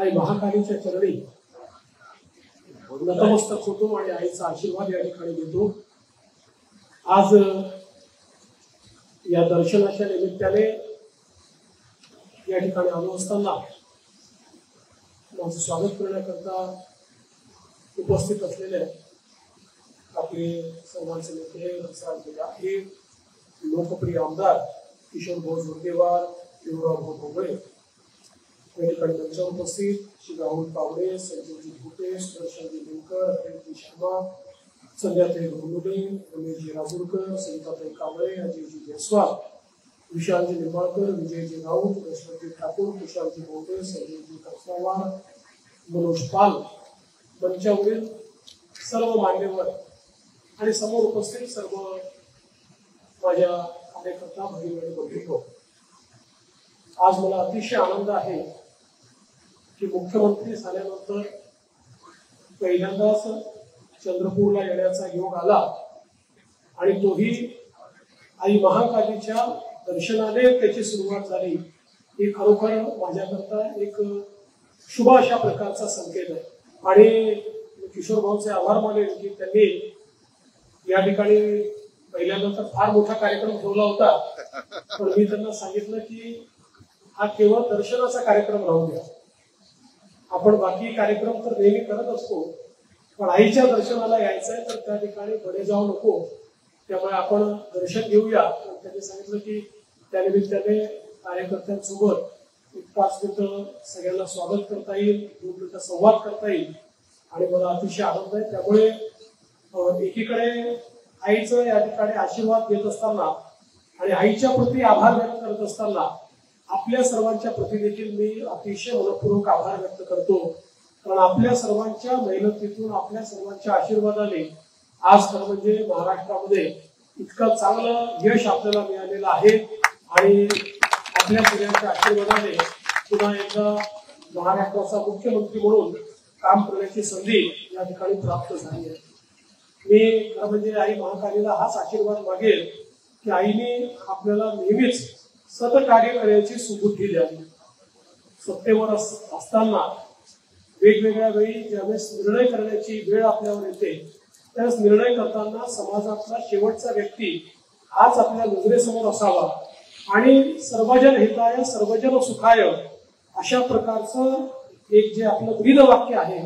आई महाकालीच्या चरणी नतमस्तक होतो आणि आईचा आशीर्वाद या ठिकाणी घेतो। आज या दर्शनाच्या निमित्ताने या ठिकाणी आलो असताना माझं स्वागत करण्याकरता उपस्थित असलेले आपले सर्वांचे नेते हे लोकप्रिय आमदार किशोर भाऊ जोरगेवार, युवराज भाऊ भोगळे या ठिकाणी मंचावर उपस्थित श्री राहुल पावडे, संजयजी भूतेश, दर्शनजी देवकर, अनिलजी शर्मा, संध्याताई घोरमुडे, रमेशजी राजूरकर, सविताताई कांबळे, अजयजी जयस्वाल, विशालजी निंबाळकर, विजयजी राऊत, रश्मीजी ठाकूर, कुशालजी बोंडे, संजयजी कसवावार, मनोज पाल, मंचावरील सर्व मान्यवर आणि समोर उपस्थित सर्व माझ्या कार्यकर्ता भगिनी आणि बंधू, आज मला अतिशय आनंद आहे की मुख्यमंत्री झाल्यानंतर पहिल्यांदाच चंद्रपूरला येण्याचा योग आला आणि तोही आई महाकालीच्या दर्शनाने त्याची सुरुवात झाली। ही खरोखर माझ्याकरता एक शुभ अशा प्रकारचा संकेत आहे आणि किशोर भाऊचे आभार मानेन की त्यांनी या ठिकाणी पहिल्यांदा फार मोठा कार्यक्रम ठेवला होता, पण मी त्यांना सांगितलं की हा केवळ दर्शनाचा कार्यक्रम राहू द्या, आपण बाकी कार्यक्रम तर नेहमी करत असतो, पण आईच्या दर्शनाला यायचंय तर त्या ठिकाणी बडे जाऊ नको, त्यामुळे आपण दर्शन घेऊया। त्यांनी सांगितलं की त्यानिमित्ताने कार्यकर्त्यांसोबत एक 5 मिनिटं सगळ्यांना स्वागत करता येईल, 2 मिनिटं संवाद करता येईल आणि मला अतिशय आनंद आहे। त्यामुळे एकीकडे आईचं या ठिकाणी आशीर्वाद घेत असताना आणि आईच्या प्रती आभार व्यक्त करत असताना आपल्या सर्वांच्या प्रती देखील मी अतिशय मनपूर्वक आभार व्यक्त करतो, कारण आपल्या सर्वांच्या मेहनतीतून आपल्या सर्वांच्या आशीर्वादाने आज खरं म्हणजे महाराष्ट्रामध्ये इतकं चांगलं यश आपल्याला मिळालेलं आहे आणि आपल्या सगळ्यांच्या आशीर्वादाने पुन्हा एकदा महाराष्ट्राचा मुख्यमंत्री म्हणून काम करण्याची संधी या ठिकाणी प्राप्त झाली आहे। मी खरं म्हणजे आई महाकालीला हाच आशीर्वाद मागेल की आईने आपल्याला नेहमीच सतकार्य करण्याची सुबुद्धी द्यावी। सत्तेवर असताना वेगवेगळ्या वेळी ज्यावेळेस निर्णय करण्याची वेळ आपल्यावर येते त्यावेळेस निर्णय करताना समाजातला शेवटचा व्यक्ती हाच आपल्या नजरेसमोर असावा आणि सर्वजन हिताय सर्वजन सुखाय अशा प्रकारचं एक जे आपलं ब्रीद वाक्य आहे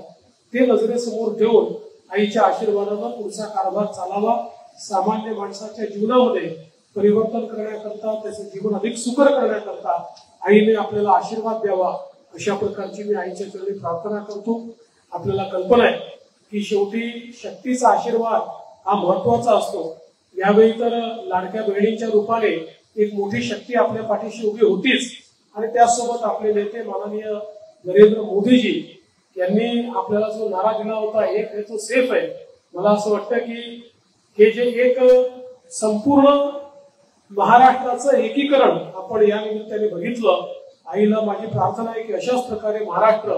ते नजरेसमोर ठेवून आईच्या आशीर्वादानं पुढचा कारभार चालावा, सामान्य माणसाच्या जीवनामध्ये परिवर्तन करण्याकरता, त्याचे जीवन अधिक सुकर करण्याकरता आईने आपल्याला आशीर्वाद द्यावा अशा प्रकारची मी आईच्या चरणी प्रार्थना करतो। आपल्याला कल्पना आहे की शेवटी शक्तीचा आशीर्वाद हा महत्वाचा असतो। यावेळी तर लाडक्या बहिणींच्या रूपाने एक मोठी शक्ती आपल्या पाठीशी उभी होतीच आणि त्यासोबत आपले नेते माननीय नरेंद्र मोदीजी यांनी आपल्याला जो नारा दिला होता एक है तो सेफ आहे, मला असं वाटतं की हे जे एक संपूर्ण महाराष्ट्राचं एकीकरण आपण या निमित्ताने बघितलं। आईला माझी प्रार्थना आहे की अशाच प्रकारे महाराष्ट्र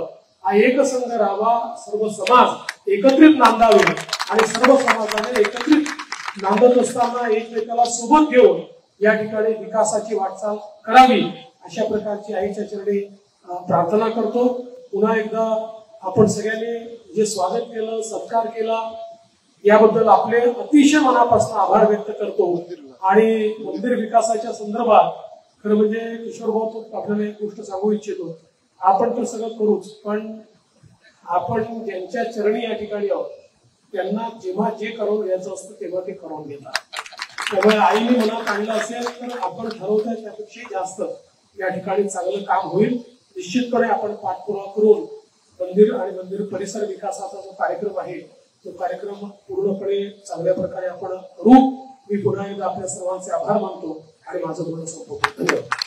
हा एकसंघ राहावा, सर्व समाज एकत्रित नांदावे आणि सर्व समाजाने एकत्रित नांदत असताना एकमेकाला सोबत घेऊन या ठिकाणी विकासाची वाटचाल करावी अशा प्रकारची आईच्या चरणी प्रार्थना करतो। पुन्हा एकदा आपण सगळ्यांनी जे स्वागत केलं, सत्कार केला याबद्दल आपले अतिशय मनापासून आभार व्यक्त करतो आणि मंदिर विकासाच्या संदर्भात खरं म्हणजे किशोर भाऊ आपल्याला एक गोष्ट सांगू इच्छितो, आपण तर सगळं करूच, पण आपण ज्यांच्या चरणी या ठिकाणी आहोत त्यांना जेव्हा जे करून घ्यायचं असतं तेव्हा ते करून घेतात। त्यामुळे आईने मनात आणलं असेल तर आपण ठरवतोय त्यापेक्षा जास्त या ठिकाणी चांगलं काम होईल। निश्चितपणे आपण पाठपुरावा करून मंदिर आणि मंदिर परिसर विकासाचा जो कार्यक्रम आहे तो कार्यक्रम पूर्णपणे चांगल्या प्रकारे आपण करू। मी पुन्हा एकदा आपल्या सर्वांचे आभार मानतो आणि माझं बोलणं संपवतो। धन्यवाद।